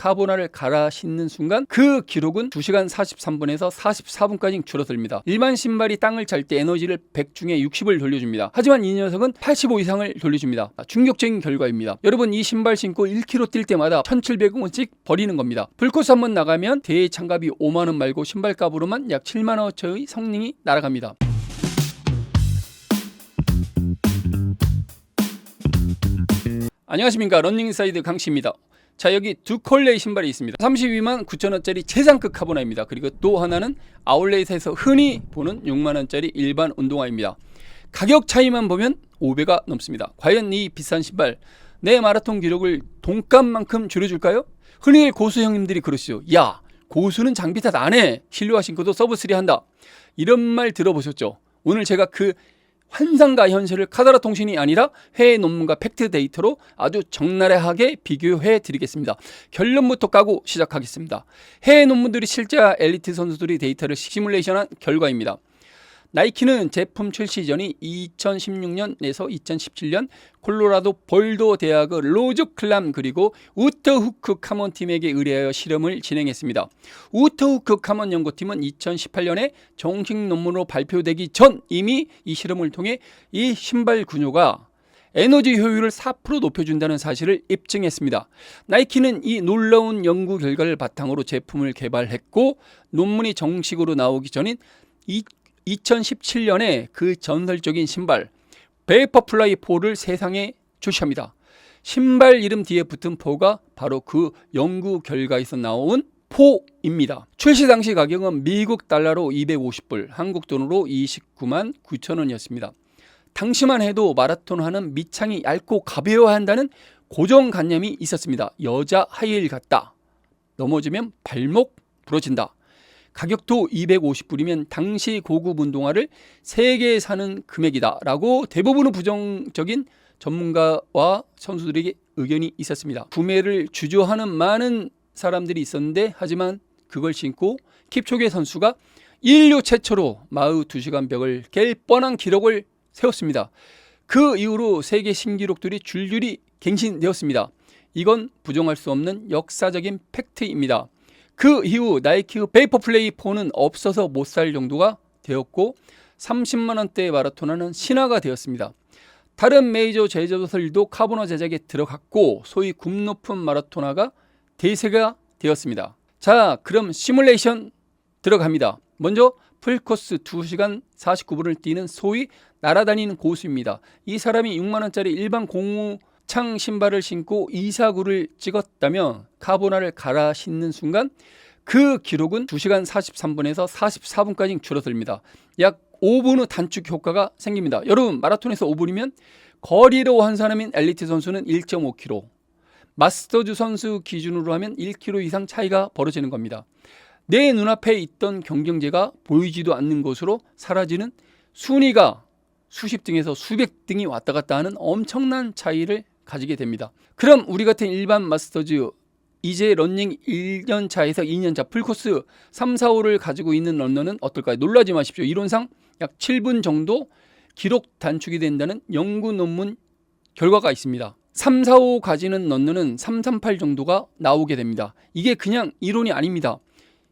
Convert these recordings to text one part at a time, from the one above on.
카보나를 갈아 신는 순간 그 기록은 2시간 43분에서 44분까지 줄어듭니다. 일반 신발이 땅을 찰 때 에너지를 100 중에 60을 돌려줍니다. 하지만 이 녀석은 85 이상을 돌려줍니다. 충격적인 결과입니다. 여러분, 이 신발 신고 1km 뛸 때마다 1,700원씩 버리는 겁니다. 풀코스 한번 나가면 대회 장갑이 5만원 말고 신발값으로만 약 7만원어치의 성능이 날아갑니다. 안녕하십니까, 런닝인사이드 강씨입니다. 자, 여기 두 컬러의 신발이 있습니다. 32만 9천원짜리 최상급 카보나입니다. 그리고 또 하나는 아울렛에서 흔히 보는 6만원짜리 일반 운동화입니다. 가격 차이만 보면 5배가 넘습니다. 과연 이 비싼 신발 내 마라톤 기록을 돈값만큼 줄여줄까요? 흔히 고수 형님들이 그러시죠. 야, 고수는 장비 탓 안 해. 실루화 신고도 서브3 한다. 이런 말 들어보셨죠? 오늘 제가 그 환상과 현실을 카더라 통신이 아니라 해외 논문과 팩트 데이터로 아주 적나라하게 비교해 드리겠습니다. 결론부터 까고 시작하겠습니다. 해외 논문들이 실제 엘리트 선수들이 데이터를 시뮬레이션한 결과입니다. 나이키는 제품 출시 전이 2016년에서 2017년 콜로라도 볼도 대학의 로즈 클람 그리고 우터후크 카몬 팀에게 의뢰하여 실험을 진행했습니다. 우터후크 카몬 연구팀은 2018년에 정식 논문으로 발표되기 전 이미 이 실험을 통해 이 신발 구조가 에너지 효율을 4% 높여준다는 사실을 입증했습니다. 나이키는 이 놀라운 연구 결과를 바탕으로 제품을 개발했고, 논문이 정식으로 나오기 전인 2017년에 그 전설적인 신발 베이퍼플라이 4를 세상에 출시합니다. 신발 이름 뒤에 붙은 4가 바로 그 연구 결과에서 나온 4입니다. 출시 당시 가격은 미국 달러로 250불, 한국 돈으로 29만 9천 원이었습니다. 당시만 해도 마라톤하는 밑창이 얇고 가벼워야 한다는 고정관념이 있었습니다. 여자 하이힐 같다. 넘어지면 발목 부러진다. 가격도 250불이면 당시 고급 운동화를 3개 사는 금액이다 라고 대부분은 부정적인 전문가와 선수들에게 의견이 있었습니다. 구매를 주저하는 많은 사람들이 있었는데, 하지만 그걸 신고 킵초게 선수가 인류 최초로 42시간 벽을 깰 뻔한 기록을 세웠습니다. 그 이후로 세계 신기록들이 줄줄이 갱신되었습니다. 이건 부정할 수 없는 역사적인 팩트입니다. 그 이후 나이키 베이퍼플레이 4는 없어서 못 살 정도가 되었고 30만원대의 마라톤화는 신화가 되었습니다. 다른 메이저 제조사들도 카보나 제작에 들어갔고 소위 굽 높은 마라톤화가 대세가 되었습니다. 자, 그럼 시뮬레이션 들어갑니다. 먼저 풀코스 2시간 49분을 뛰는 소위 날아다니는 고수입니다. 이 사람이 6만원짜리 일반 고무창 신발을 신고 249를 찍었다면 카보나를 갈아 신는 순간 그 기록은 2시간 43분에서 44분까지 줄어듭니다. 약 5분 후 단축 효과가 생깁니다. 여러분, 마라톤에서 5분이면 거리로 환산하면 엘리트 선수는 1.5km, 마스터즈 선수 기준으로 하면 1km 이상 차이가 벌어지는 겁니다. 내 눈앞에 있던 경쟁자가 보이지도 않는 곳으로 사라지는 순위가 수십 등에서 수백 등이 왔다 갔다 하는 엄청난 차이를 가지게 됩니다. 그럼 우리 같은 일반 마스터즈, 이제 런닝 1년차에서 2년차 풀코스 3, 4, 5를 가지고 있는 런너는 어떨까요? 놀라지 마십시오. 이론상 약 7분 정도 기록 단축이 된다는 연구 논문 결과가 있습니다. 3, 4, 5 가지는 런너는 3, 3, 8 정도가 나오게 됩니다. 이게 그냥 이론이 아닙니다.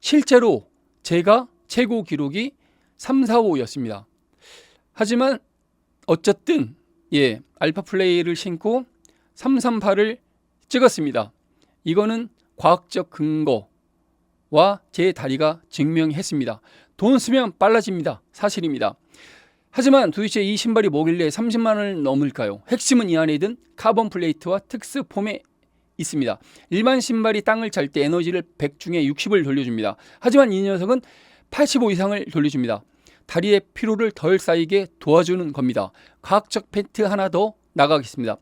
실제로 제가 최고 기록이 3, 4, 5였습니다. 하지만 어쨌든 알파 플레이를 신고 338을 찍었습니다. 이거는 과학적 근거와 제 다리가 증명했습니다. 돈 쓰면 빨라집니다. 사실입니다. 하지만 도대체 이 신발이 뭐길래 30만 원을 넘을까요? 핵심은 이 안에 든 카본 플레이트와 특수 폼에 있습니다. 일반 신발이 땅을 찰 때 에너지를 100 중에 60을 돌려줍니다. 하지만 이 녀석은 85 이상을 돌려줍니다. 다리에 피로를 덜 쌓이게 도와주는 겁니다. 과학적 팩트 하나 더 나가겠습니다.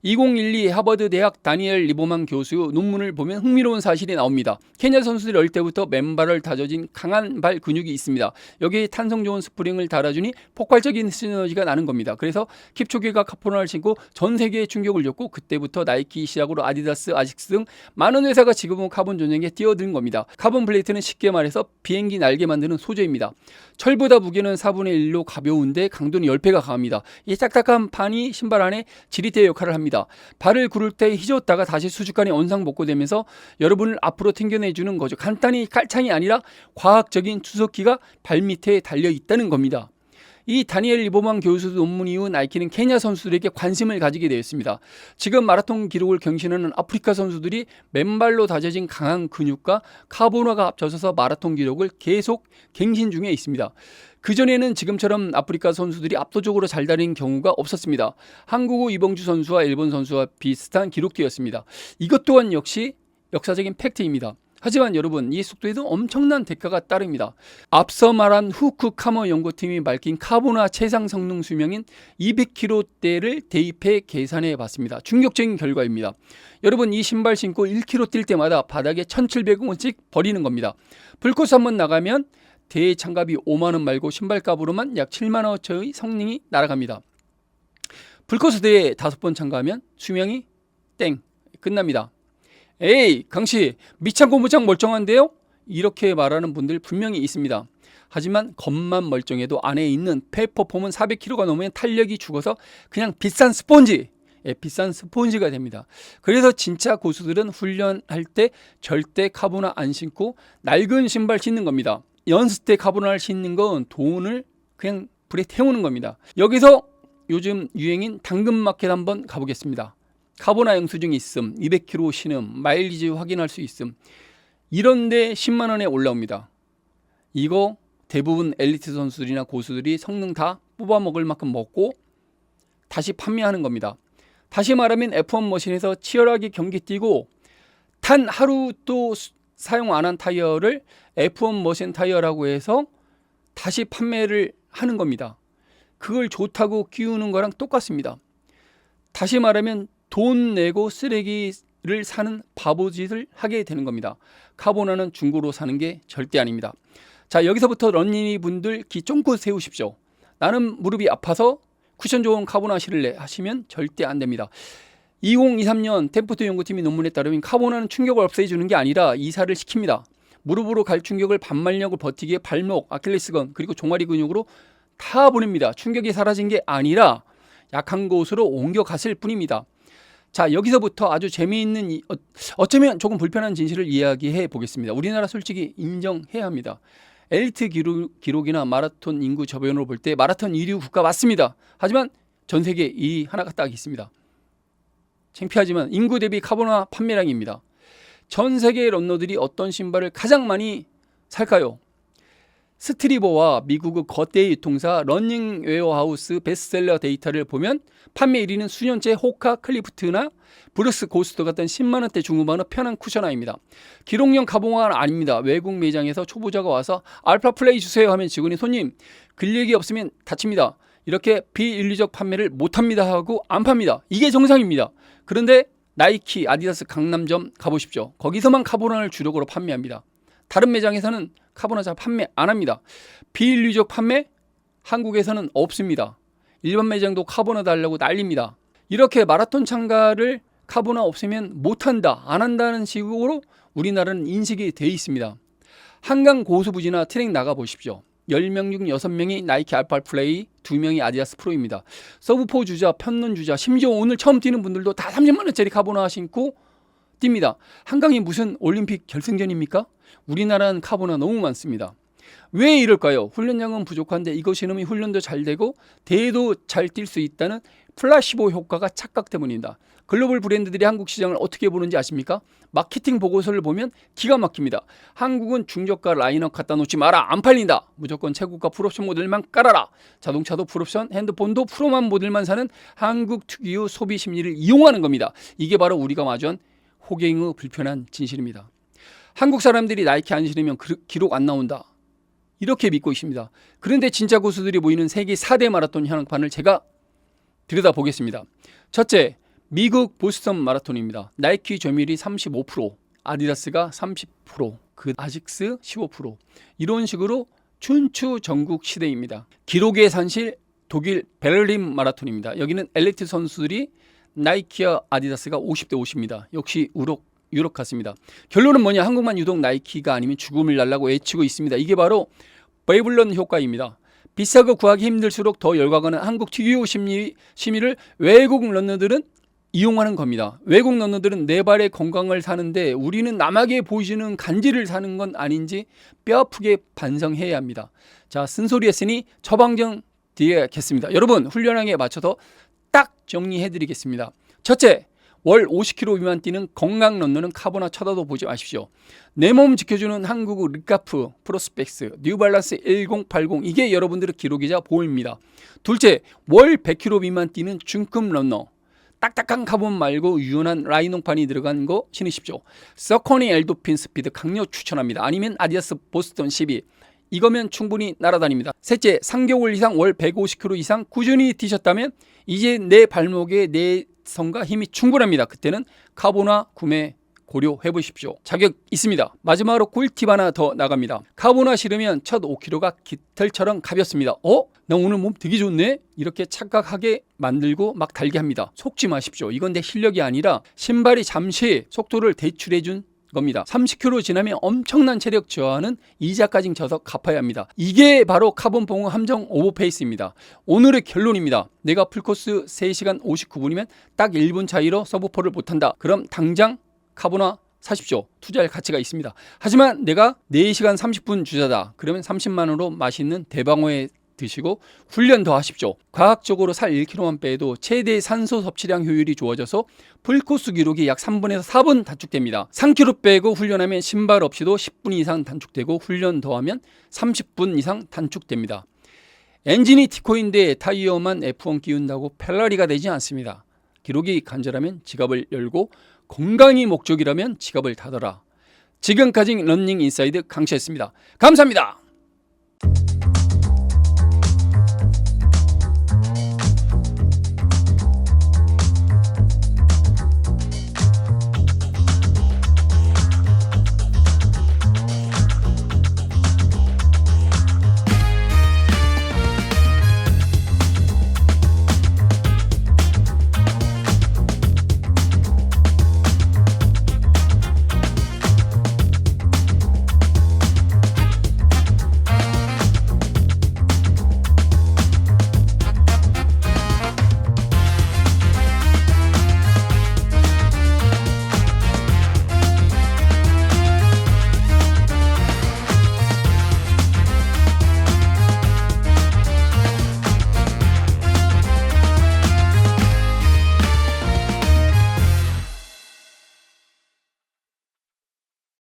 2012 하버드 대학 다니엘 리버만 교수 논문을 보면 흥미로운 사실이 나옵니다. 케냐 선수들이 어릴 때부터 맨발을 다져진 강한 발 근육이 있습니다. 여기에 탄성 좋은 스프링을 달아주니 폭발적인 시너지가 나는 겁니다. 그래서 킵초게가 카보나를 신고 전 세계에 충격을 줬고, 그때부터 나이키 시작으로 아디다스, 아식스 등 많은 회사가 지금은 카본 전쟁에 뛰어든 겁니다. 카본 플레이트는 쉽게 말해서 비행기 날개 만드는 소재입니다. 철보다 무게는 4분의 1로 가벼운데 강도는 10배가 강합니다. 이 딱딱한 판이 신발 안에 지리대 역할을 합니다. 아닙니다. 발을 구를 때 휘저었다가 다시 수족관이 원상복구되면서 여러분을 앞으로 튕겨내주는 거죠. 간단히 깔창이 아니라 과학적인 주석기가 발밑에 달려 있다는 겁니다. 이 다니엘 리버만 교수 논문 이후 나이키는 케냐 선수들에게 관심을 가지게 되었습니다. 지금 마라톤 기록을 경신하는 아프리카 선수들이 맨발로 다져진 강한 근육과 카보나가 합쳐져서 마라톤 기록을 계속 갱신 중에 있습니다. 그전에는 지금처럼 아프리카 선수들이 압도적으로 잘 달리는 경우가 없었습니다. 한국의 이봉주 선수와 일본 선수와 비슷한 기록대였습니다. 이것 또한 역시 역사적인 팩트입니다. 하지만 여러분, 이 속도에도 엄청난 대가가 따릅니다. 앞서 말한 후쿠카모 연구팀이 밝힌 카보나 최상 성능 수명인 200km대를 대입해 계산해 봤습니다. 충격적인 결과입니다. 여러분, 이 신발 신고 1km 뛸 때마다 바닥에 1,700원씩 버리는 겁니다. 풀코스 한번 나가면 대장갑이 5만원 말고 신발값으로만 약 7만원어치의 성능이 날아갑니다. 풀코스 대회 5번 참가하면 수명이 땡 끝납니다. 에이 강씨, 미창고 무장 멀쩡한데요? 이렇게 말하는 분들 분명히 있습니다. 하지만 겉만 멀쩡해도 안에 있는 폐퍼폼은 400kg가 넘으면 탄력이 죽어서 그냥 비싼 스폰지가 됩니다. 그래서 진짜 고수들은 훈련할 때 절대 카보나 안 신고 낡은 신발 신는 겁니다. 연습 때 카보나를 신는 건 돈을 그냥 불에 태우는 겁니다. 여기서 요즘 유행인 당근마켓 한번 가보겠습니다. 카보나 영수증이 있음, 200km 신음, 마일리지 확인할 수 있음, 이런데 10만원에 올라옵니다. 이거 대부분 엘리트 선수들이나 고수들이 성능 다 뽑아먹을 만큼 먹고 다시 판매하는 겁니다. 다시 말하면 F1 머신에서 치열하게 경기 뛰고 단 하루도 사용 안 한 타이어를 F1 머신 타이어라고 해서 다시 판매를 하는 겁니다. 그걸 좋다고 끼우는 거랑 똑같습니다. 다시 말하면 돈 내고 쓰레기를 사는 바보짓을 하게 되는 겁니다. 카보나는 중고로 사는 게 절대 아닙니다. 자, 여기서부터 런닝이 분들 기 쫑긋 세우십시오. 나는 무릎이 아파서 쿠션 좋은 카보나 실을래 하시면 절대 안 됩니다. 2023년 템포트 연구팀의 논문에 따르면 카보나는 충격을 없애주는 게 아니라 이사를 시킵니다. 무릎으로 갈 충격을 반만력을 버티기에 발목, 아킬레스건 그리고 종아리 근육으로 다 보냅니다. 충격이 사라진 게 아니라 약한 곳으로 옮겨갔을 뿐입니다. 자, 여기서부터 아주 재미있는 어쩌면 조금 불편한 진실을 이야기해 보겠습니다. 우리나라 솔직히 인정해야 합니다. 엘리트 기록이나 마라톤 인구 저변으로 볼 때 마라톤 1위 국가 맞습니다. 하지만 전 세계 2위 하나가 딱 있습니다. 창피하지만 인구 대비 카보나 판매량입니다. 전 세계 런너들이 어떤 신발을 가장 많이 살까요? 스트리버와 미국의 거대 유통사 러닝 웨어하우스 베스트셀러 데이터를 보면 판매 1위는 수년째 호카 클리프트나 브루스 고스트 같은 10만원대 중후반의 편한 쿠셔나입니다. 기록용 카보나가 아닙니다. 외국 매장에서 초보자가 와서 알파 플레이 주세요 하면 직원이 손님 근력이 없으면 다칩니다. 이렇게 비윤리적 판매를 못합니다 하고 안 팝니다. 이게 정상입니다. 그런데 나이키, 아디다스 강남점 가보십시오. 거기서만 카보나를 주력으로 판매합니다. 다른 매장에서는 카보나 잘 판매 안 합니다. 비윤리적 판매 한국에서는 없습니다. 일반 매장도 카보나 달라고 난립니다. 이렇게 마라톤 참가를 카보나 없으면 못한다, 안 한다는 식으로 우리나라는 인식이 돼 있습니다. 한강 고수부지나 트랙 나가보십시오. 10명 중 6명이 나이키 알파 플레이, 2명이 아디다스 프로입니다. 서브4 주자, 편론 주자, 심지어 오늘 처음 뛰는 분들도 다 30만원짜리 카보나 신고 뜁니다. 한강이 무슨 올림픽 결승전입니까? 우리나라는 카보나 너무 많습니다. 왜 이럴까요? 훈련량은 부족한데 이거 신으면 훈련도 잘 되고 대회도 잘 뛸 수 있다는 플라시보 효과가 착각 때문입니다. 글로벌 브랜드들이 한국 시장을 어떻게 보는지 아십니까? 마케팅 보고서를 보면 기가 막힙니다. 한국은 중저가 라인업 갖다 놓지 마라. 안 팔린다. 무조건 최고가 풀옵션 모델만 깔아라. 자동차도 풀옵션, 핸드폰도 프로만 모델만 사는 한국 특유의 소비 심리를 이용하는 겁니다. 이게 바로 우리가 마주한 호갱의 불편한 진실입니다. 한국 사람들이 나이키 안 신으면 기록 안 나온다. 이렇게 믿고 있습니다. 그런데 진짜 고수들이 모이는 세계 4대 마라톤 현황판을 제가 들여다보겠습니다. 첫째, 미국 보스턴 마라톤입니다. 나이키 점유율이 35%, 아디다스가 30%, 그 아식스 15%. 이런 식으로 춘추 전국 시대입니다. 기록의 산실 독일 베를린 마라톤입니다. 여기는 엘리트 선수들이 나이키와 아디다스가 50대 50입니다. 역시 유럽 같습니다. 결론은 뭐냐? 한국만 유독 나이키가 아니면 죽음을 날라고 외치고 있습니다. 이게 바로 베이블런 효과입니다. 비싸고 구하기 힘들수록 더 열광하는 한국 특유의 심리를 외국 런너들은 이용하는 겁니다. 외국 런너들은 내 발의 건강을 사는데 우리는 남에게 보이지는 간지를 사는 건 아닌지 뼈아프게 반성해야 합니다. 자, 쓴소리했으니 처방전 드리겠습니다. 여러분, 훈련량에 맞춰서 딱 정리해드리겠습니다. 첫째, 월 50km 미만 뛰는 건강 런너는 카보나 쳐다도 보지 마십시오. 내 몸 지켜주는 한국 르카프, 프로스펙스, 뉴발란스 1080 이게 여러분들의 기록이자 보험입니다. 둘째, 월 100km 미만 뛰는 중급 런너. 딱딱한 카본 말고 유연한 라이농판이 들어간 거 신으십시오. 서커니 엘도핀 스피드 강력 추천합니다. 아니면 아디다스 보스턴 12 이거면 충분히 날아다닙니다. 셋째, 3개월 이상 월 150km 이상 꾸준히 뛰셨다면 이제 내 발목에 내성과 힘이 충분합니다. 그때는 카보나 구매 고려해 보십시오. 자격 있습니다. 마지막으로 꿀팁 하나 더 나갑니다. 카보나 실으면 첫 5km가 깃털처럼 가볍습니다. 나 오늘 몸 되게 좋네? 이렇게 착각하게 만들고 막 달게 합니다. 속지 마십시오. 이건 내 실력이 아니라 신발이 잠시 속도를 대출해 준 겁니다. 30km 지나면 엄청난 체력 저하는 이자까지 져서 갚아야 합니다. 이게 바로 카본 봉우 함정 오버페이스입니다. 오늘의 결론입니다. 내가 풀코스 3시간 59분이면 딱 1분 차이로 서브포를 못한다. 그럼 당장 카보나 사십시오. 투자할 가치가 있습니다. 하지만 내가 4시간 30분 주자다. 그러면 30만 원으로 맛있는 대방어에 드시고 훈련 더 하십시오. 과학적으로 살 1kg만 빼도 최대 산소 섭취량 효율이 좋아져서 풀코스 기록이 약 3분에서 4분 단축됩니다. 3kg 빼고 훈련하면 신발 없이도 10분 이상 단축되고 훈련 더하면 30분 이상 단축됩니다. 엔진이 티코인데 타이어만 F1 끼운다고 펠라리가 되지 않습니다. 기록이 간절하면 지갑을 열고 건강이 목적이라면 지갑을 닫아라. 지금까지 런닝 인사이드 강시였습니다. 감사합니다.